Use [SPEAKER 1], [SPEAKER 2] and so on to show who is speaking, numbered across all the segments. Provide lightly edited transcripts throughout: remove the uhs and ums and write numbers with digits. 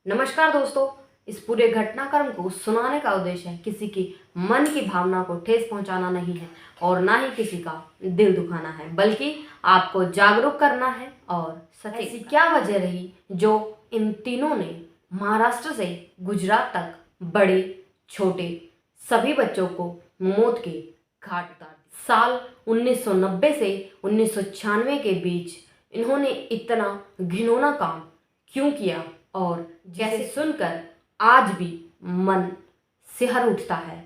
[SPEAKER 1] नमस्कार दोस्तों। इस पूरे घटनाक्रम को सुनाने का उद्देश्य है किसी की मन की भावना को ठेस पहुंचाना नहीं है और ना ही किसी का दिल दुखाना है, बल्कि आपको जागरूक करना है और सचेत। ऐसी क्या वजह रही जो इन तीनों ने महाराष्ट्र से गुजरात तक बड़े छोटे सभी बच्चों को मौत के घाट उतार दिया। साल 1990 से 1996 के बीच इन्होंने इतना घिनौना काम क्यों किया और जैसे सुनकर आज भी मन सिहर उठता है।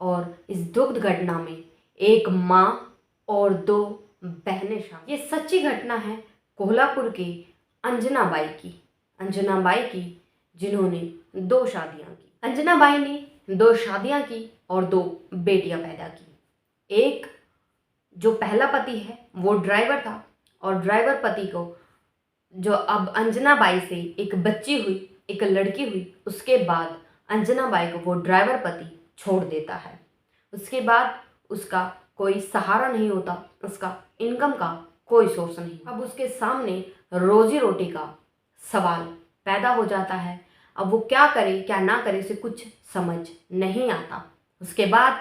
[SPEAKER 1] और इस दुखद घटना में एक माँ और दो बहनें शामिल। ये सच्ची घटना है कोल्हापुर के अंजना बाई की जिन्होंने दो शादियां की। अंजना बाई ने दो शादियां की और दो बेटियां पैदा की। एक जो पहला पति है वो ड्राइवर था और ड्राइवर पति को जो अब अंजना बाई से एक बच्ची हुई, एक लड़की हुई, उसके बाद अंजना बाई को वो ड्राइवर पति छोड़ देता है। उसके बाद उसका कोई सहारा नहीं होता, उसका इनकम का कोई सोर्स नहीं। अब उसके सामने रोजी रोटी का सवाल पैदा हो जाता है। अब वो क्या करे क्या ना करे उसे कुछ समझ नहीं आता। उसके बाद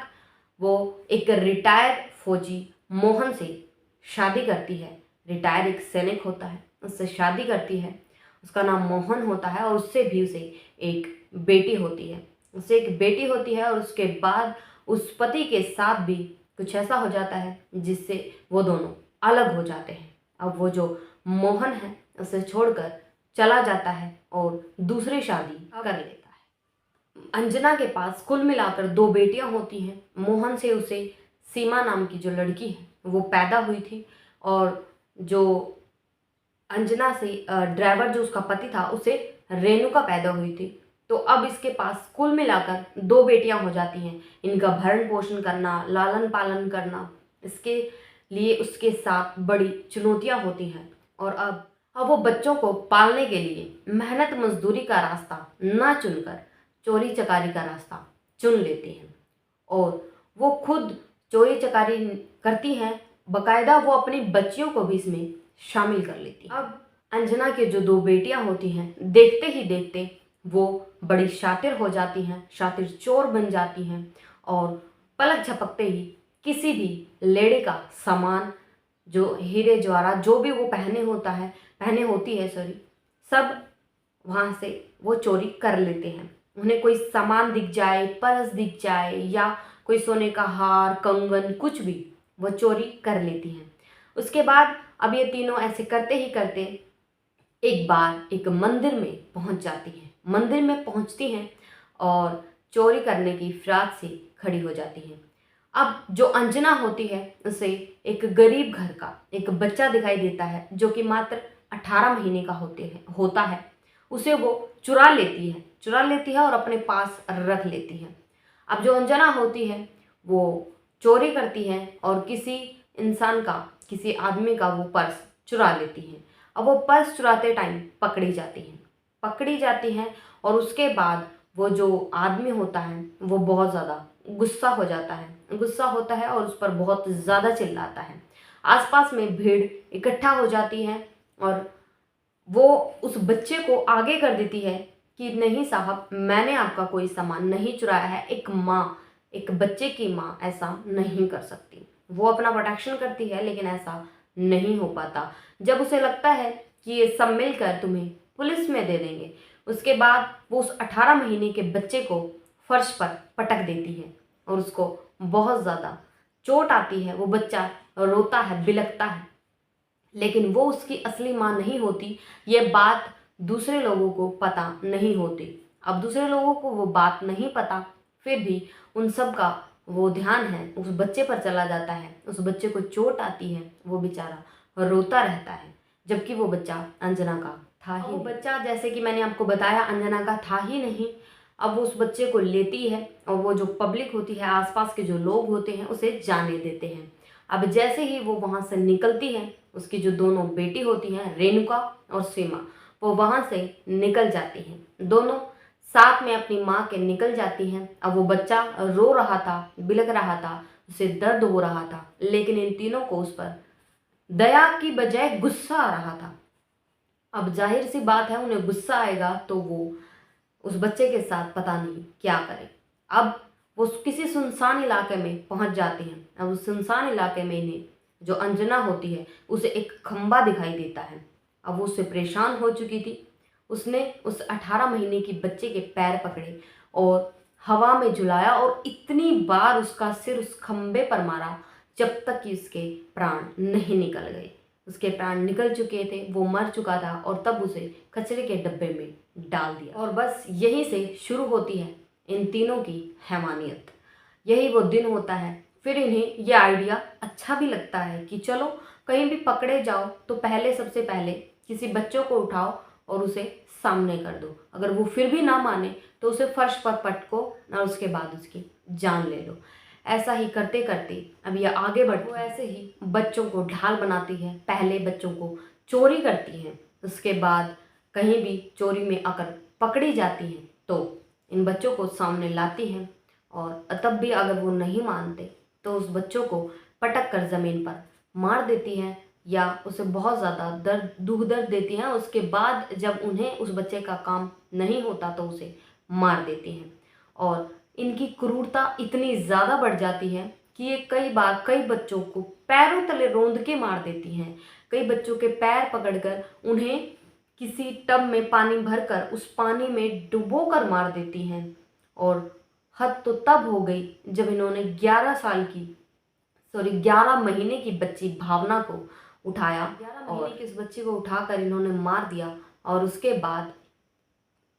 [SPEAKER 1] वो एक रिटायर फौजी मोहन से शादी करती है। रिटायर एक सैनिक होता है, उससे शादी करती है। उसका नाम मोहन होता है और उससे भी उसे एक बेटी होती है। और उसके बाद उस पति के साथ भी कुछ ऐसा हो जाता है जिससे वो दोनों अलग हो जाते हैं। अब वो जो मोहन है उसे छोड़कर चला जाता है और दूसरी शादी कर लेता है। अंजना के पास कुल मिलाकर दो बेटियां होती हैं। मोहन से उसे सीमा नाम की जो लड़की है वो पैदा हुई थी और जो अंजना से ड्राइवर जो उसका पति था उसे रेणुका पैदा हुई थी। तो अब इसके पास कुल मिलाकर दो बेटियां हो जाती हैं। इनका भरण पोषण करना, लालन पालन करना, इसके लिए उसके साथ बड़ी चुनौतियां होती हैं। और अब वो बच्चों को पालने के लिए मेहनत मजदूरी का रास्ता ना चुनकर चोरी चकारी का रास्ता चुन लेती हैं और वो खुद चोरी चकारी करती हैं। बकायदा वो अपनी बच्चियों को भी इसमें शामिल कर लेती है। अब अंजना के जो दो बेटियां होती हैं, देखते ही देखते वो बड़ी शातिर हो जाती हैं, शातिर चोर बन जाती हैं और पलक झपकते ही किसी भी लेडी का सामान, जो हीरे जवाहरात जो भी वो पहने होती है सब वहाँ से वो चोरी कर लेते हैं। उन्हें कोई सामान दिख जाए, पर्स दिख जाए या कोई सोने का हार, कंगन, कुछ भी वो चोरी कर लेती हैं। उसके बाद अब ये तीनों ऐसे करते ही करते एक बार एक मंदिर में पहुंच जाती हैं। मंदिर में पहुंचती हैं और चोरी करने की फिराक से खड़ी हो जाती हैं। अब जो अंजना होती है उसे एक गरीब घर का एक बच्चा दिखाई देता है जो कि मात्र 18 महीने का होता है। उसे वो चुरा लेती है और अपने पास रख लेती है। अब जो अंजना होती है वो चोरी करती है और किसी आदमी का वो पर्स चुरा लेती है। अब वो पर्स चुराते टाइम पकड़ी जाती हैं और उसके बाद वो जो आदमी होता है वो बहुत ज़्यादा गुस्सा होता है और उस पर बहुत ज़्यादा चिल्लाता है। आसपास में भीड़ इकट्ठा हो जाती है और वो उस बच्चे को आगे कर देती है कि नहीं साहब, मैंने आपका कोई सामान नहीं चुराया है। एक बच्चे की माँ ऐसा नहीं कर सकती। वो अपना प्रोटेक्शन करती है लेकिन ऐसा नहीं हो पाता। जब उसे लगता है कि ये सब मिलकर तुम्हें पुलिस में दे देंगे, उसके बाद वो उस 18 महीने के बच्चे को फर्श पर पटक देती है और उसको बहुत ज़्यादा चोट आती है। वो बच्चा रोता है, बिलखता है, लेकिन वो उसकी असली माँ नहीं होती। ये बात दूसरे लोगों को पता नहीं होती। अब दूसरे लोगों को वो बात नहीं पता, फिर भी उन सब का वो ध्यान है उस बच्चे पर चला जाता है। उस बच्चे को चोट आती है, वो बेचारा रोता रहता है, जबकि वो बच्चा अंजना का था ही। वो बच्चा, जैसे कि मैंने आपको बताया, अंजना का था ही नहीं। अब वो उस बच्चे को लेती है और वो जो पब्लिक होती है, आसपास के जो लोग होते हैं, उसे जाने देते हैं। अब जैसे ही वो वहाँ से निकलती है, उसकी जो दोनों बेटी होती हैं, रेणुका और सीमा, वो वहाँ से निकल जाती हैं। दोनों साथ में अपनी माँ के निकल जाती हैं। अब वो बच्चा रो रहा था, बिलख रहा था, उसे दर्द हो रहा था, लेकिन इन तीनों को उस पर दया की बजाय गुस्सा आ रहा था। अब जाहिर सी बात है, उन्हें गुस्सा आएगा तो वो उस बच्चे के साथ पता नहीं क्या करे। अब वो किसी सुनसान इलाके में पहुंच जाते हैं। अब उस सुनसान इलाके में इन्हें जो अंजना होती है उसे एक खंबा दिखाई देता है। अब वो उससे परेशान हो चुकी थी। उसने उस 18 महीने की बच्चे के पैर पकड़े और हवा में झुलाया और इतनी बार उसका सिर उस खंबे पर मारा जब तक कि उसके प्राण नहीं निकल गए। उसके प्राण निकल चुके थे, वो मर चुका था और तब उसे कचरे के डब्बे में डाल दिया। और बस यहीं से शुरू होती है इन तीनों की हैवानियत। यही वो दिन होता है। फिर इन्हें ये आइडिया अच्छा भी लगता है कि चलो कहीं भी पकड़े जाओ तो सबसे पहले किसी बच्चों को उठाओ और उसे सामने कर दो। अगर वो फिर भी ना माने तो उसे फर्श पर पटको और उसके बाद उसकी जान ले लो। ऐसा ही करते करते अब ये आगे बढ़ती, वो ऐसे ही बच्चों को ढाल बनाती है। पहले बच्चों को चोरी करती हैं, उसके बाद कहीं भी चोरी में आकर पकड़ी जाती हैं तो इन बच्चों को सामने लाती हैं और तब भी अगर वो नहीं मानते तो उस बच्चों को पटक कर ज़मीन पर मार देती हैं या उसे बहुत ज़्यादा दुख दर्द देती हैं। उसके बाद जब उन्हें उस बच्चे का काम नहीं होता तो उसे मार देती हैं। और इनकी क्रूरता इतनी ज़्यादा बढ़ जाती है कि ये कई बार कई बच्चों को पैरों तले रौंद के मार देती हैं। कई बच्चों के पैर पकड़कर उन्हें किसी टब में पानी भरकर उस पानी में डुबो कर मार देती हैं। और हद तो तब हो गई जब इन्होंने 11 महीने की बच्ची भावना को उठाया। 11 महीने की उस बच्ची को उठाकर इन्होंने मार दिया। और उसके बाद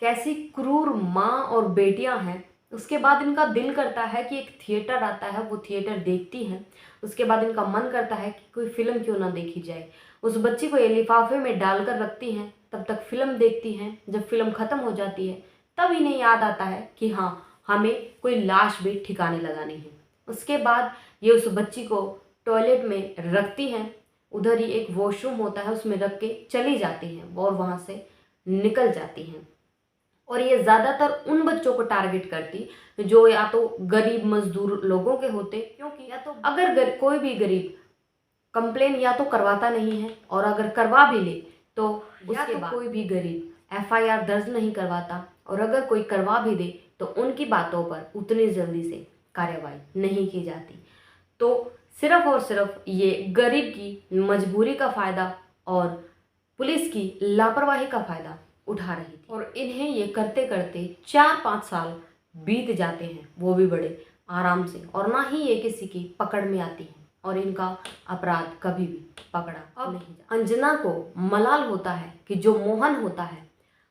[SPEAKER 1] कैसी क्रूर माँ और बेटियां हैं। उसके बाद इनका दिल करता है कि एक थिएटर आता है, वो थिएटर देखती हैं। उसके बाद इनका मन करता है कि कोई फिल्म क्यों ना देखी जाए। उस बच्ची को ये लिफाफे में डालकर रखती हैं, तब तक फिल्म देखती हैं। जब फिल्म ख़त्म हो जाती है तब इन्हें याद आता है कि हाँ, हमें कोई लाश भी ठिकाने लगानी है। उसके बाद ये उस बच्ची को टॉयलेट में रखती हैं। उधर ही एक वॉशरूम होता है, उसमें रख के चली जाती हैं और वहाँ से निकल जाती हैं। और ये ज़्यादातर उन बच्चों को टारगेट करती जो या तो गरीब मजदूर लोगों के होते, क्योंकि या तो अगर कोई भी गरीब कंप्लेन या तो करवाता नहीं है और अगर करवा भी ले तो उसके बाद कोई भी गरीब एफआईआर दर्ज नहीं करवाता, और अगर कोई करवा भी दे तो उनकी बातों पर उतनी जल्दी से कार्रवाई नहीं की जाती। तो सिर्फ और सिर्फ ये गरीब की मजबूरी का फ़ायदा और पुलिस की लापरवाही का फ़ायदा उठा रही थी। और इन्हें ये करते करते 4-5 साल बीत जाते हैं, वो भी बड़े आराम से, और ना ही ये किसी की पकड़ में आती हैं और इनका अपराध कभी भी पकड़ा अब नहीं जाता। अंजना को मलाल होता है कि जो मोहन होता है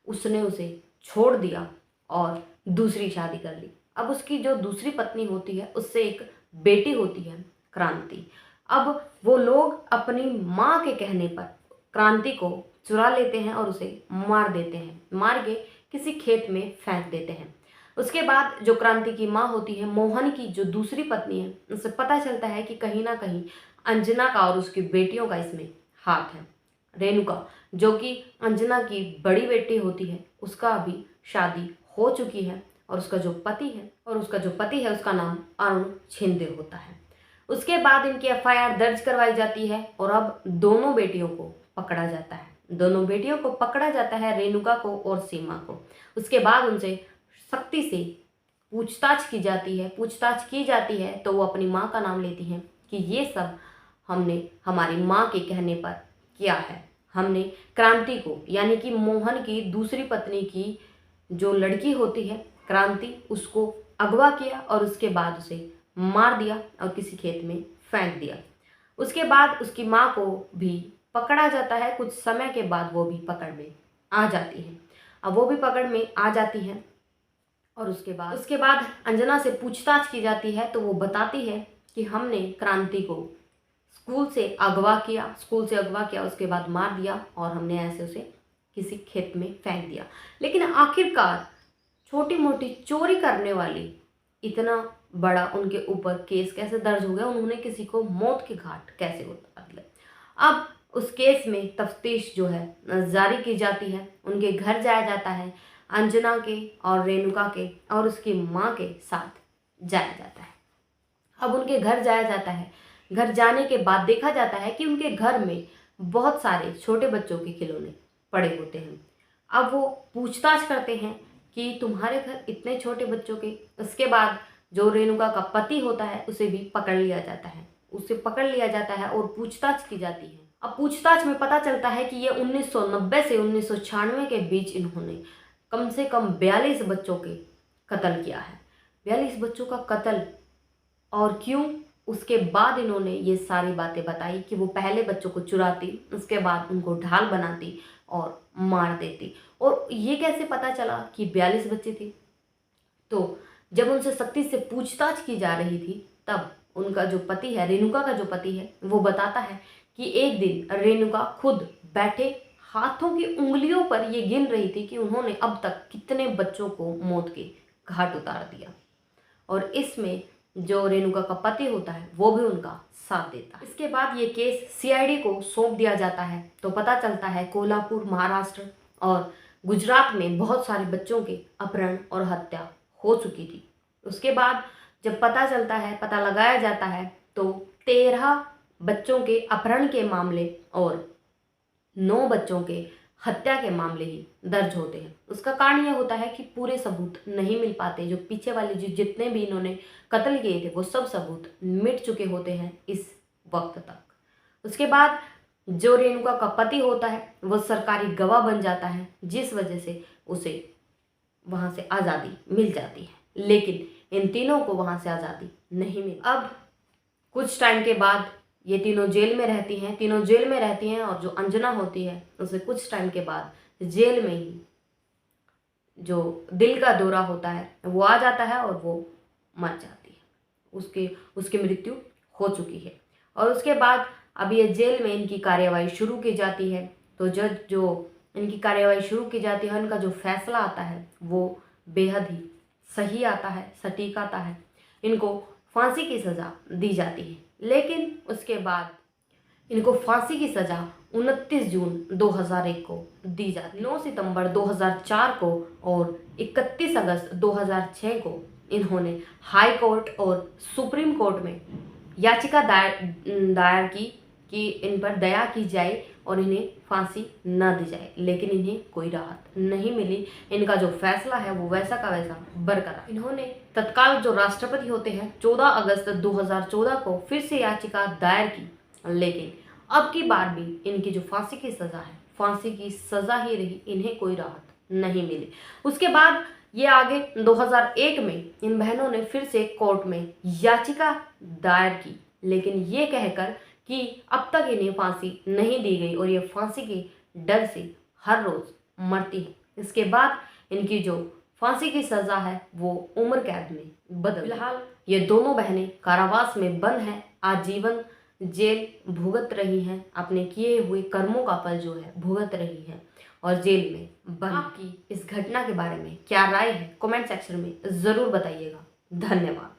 [SPEAKER 1] उसने उसे छोड़ दिया और दूसरी शादी कर ली। अब उसकी जो दूसरी पत्नी होती है उससे एक बेटी होती है, क्रांति। अब वो लोग अपनी माँ के कहने पर क्रांति को चुरा लेते हैं और उसे मार देते हैं, मार के किसी खेत में फेंक देते हैं। उसके बाद जो क्रांति की माँ होती है, मोहन की जो दूसरी पत्नी है, उसे पता चलता है कि कहीं ना कहीं अंजना का और उसकी बेटियों का इसमें हाथ है। रेणुका, जो कि अंजना की बड़ी बेटी होती है, उसका अभी शादी हो चुकी है और उसका जो पति है उसका नाम अरुण छिंदे होता है। उसके बाद इनकी एफआईआर दर्ज करवाई जाती है और अब दोनों बेटियों को पकड़ा जाता है। रेणुका को और सीमा को। उसके बाद उनसे सख्ती से पूछताछ की जाती है तो वो अपनी माँ का नाम लेती हैं कि ये सब हमने हमारी माँ के कहने पर किया है। हमने क्रांति को, यानी कि मोहन की दूसरी पत्नी की जो लड़की होती है क्रांति, उसको अगवा किया और उसके बाद उसे मार दिया और किसी खेत में फेंक दिया। उसके बाद उसकी माँ को भी पकड़ा जाता है। कुछ समय के बाद वो भी पकड़ में आ जाती हैं। और उसके बाद अंजना से पूछताछ की जाती है तो वो बताती है कि हमने क्रांति को स्कूल से अगवा किया, उसके बाद मार दिया और हमने ऐसे उसे किसी खेत में फेंक दिया। लेकिन आखिरकार छोटी मोटी चोरी करने वाली इतना बड़ा उनके ऊपर केस कैसे दर्ज हो गया, उन्होंने किसी को मौत के घाट कैसे उतार दिया। अब उस केस में तफ्तीश जो है जारी की जाती है। उनके घर जाया जाता है, अंजना के और रेणुका के और उसकी माँ के साथ जाया जाता है। अब उनके घर जाया जाता है। घर जाने के बाद देखा जाता है कि उनके घर में बहुत सारे छोटे बच्चों के खिलौने पड़े होते हैं। अब वो पूछताछ करते हैं कि तुम्हारे घर इतने छोटे बच्चों के। उसके बाद जो रेणुका का पति होता है उसे भी पकड़ लिया जाता है, उसे पकड़ लिया जाता है और पूछताछ की जाती है। अब पूछताछ में पता चलता है कि ये 1990 से 1996 के बीच इन्होंने कम से कम 42 बच्चों के कत्ल किया है। 42 बच्चों का कत्ल, और क्यों? उसके बाद इन्होंने ये सारी बातें बताई कि वो पहले बच्चों को चुराती, उसके बाद उनको ढाल बनाती और मार देती। और ये कैसे पता चला कि 42 बच्चे थे? तो जब उनसे सख्ती से पूछताछ की जा रही थी तब उनका जो पति है, रेणुका का जो पति है, वो बताता है कि एक दिन रेणुका खुद बैठे हाथों की उंगलियों पर ये गिन रही थी कि उन्होंने अब तक कितने बच्चों को मौत के घाट उतार दिया। और इसमें जो रेणुका का पति होता है वो भी उनका साथ देता है। इसके बाद ये केस सीआईडी को सौंप दिया जाता है। तो पता चलता है कोल्हापुर, महाराष्ट्र और गुजरात में बहुत सारे बच्चों के अपहरण और हत्या हो चुकी थी। उसके बाद जब पता चलता है, पता लगाया जाता है, तो 13 बच्चों के अपहरण के मामले और 9 बच्चों के हत्या के मामले ही दर्ज होते हैं। उसका कारण यह होता है कि पूरे सबूत नहीं मिल पाते। जो पीछे वाले जितने भी इन्होंने कत्ल किए थे वो सब सबूत मिट चुके होते हैं इस वक्त तक। उसके बाद जो रेणुका का पति होता है वो सरकारी गवाह बन जाता है, जिस वजह से उसे वहाँ से आज़ादी मिल जाती है। लेकिन इन तीनों को वहाँ से आज़ादी नहीं मिली। अब कुछ टाइम के बाद ये तीनों जेल में रहती हैं, तीनों जेल में रहती हैं, और जो अंजना होती है उसे कुछ टाइम के बाद जेल में ही जो दिल का दौरा होता है वो आ जाता है और वो मर जाती है। उसकी मृत्यु हो चुकी है। और उसके बाद अब ये जेल में इनकी कार्यवाही शुरू की जाती है। तो जज जो इनकी कार्यवाही शुरू की जाती है, उनका जो फैसला आता है वो बेहद ही सही आता है, सटीक आता है। इनको फांसी की सज़ा दी जाती है, लेकिन उसके बाद इनको फांसी की सज़ा 29 जून 2001 को दी जाती है। 9 सितंबर 2004 को और 31 अगस्त 2006 को इन्होंने हाई कोर्ट और सुप्रीम कोर्ट में याचिका दायर की कि इन पर दया की जाए और इन्हें फांसी न दी जाए, लेकिन इन्हें कोई राहत नहीं मिली। इनका जो फैसला है वो वैसा का वैसा बरकरार। इन्होंने तत्काल जो राष्ट्रपति होते हैं 14 अगस्त 2014 को फिर से याचिका दायर की, लेकिन अब की बार भी इनकी जो फांसी की सज़ा है, फांसी की सज़ा ही रही, इन्हें कोई राहत नहीं मिली। उसके बाद ये आगे 2001 में इन बहनों ने फिर से कोर्ट में याचिका दायर की, लेकिन ये कहकर कि अब तक इन्हें फांसी नहीं दी गई और ये फांसी के डर से हर रोज़ मरती है। इसके बाद इनकी जो फांसी की सज़ा है वो उम्र कैद में बदल। फिलहाल ये दोनों बहनें कारावास में बंद हैं, आजीवन जेल भुगत रही हैं, अपने किए हुए कर्मों का फल जो है भुगत रही हैं और जेल में बंद। आपकी इस घटना के बारे में क्या राय है कमेंट सेक्शन में ज़रूर बताइएगा। धन्यवाद।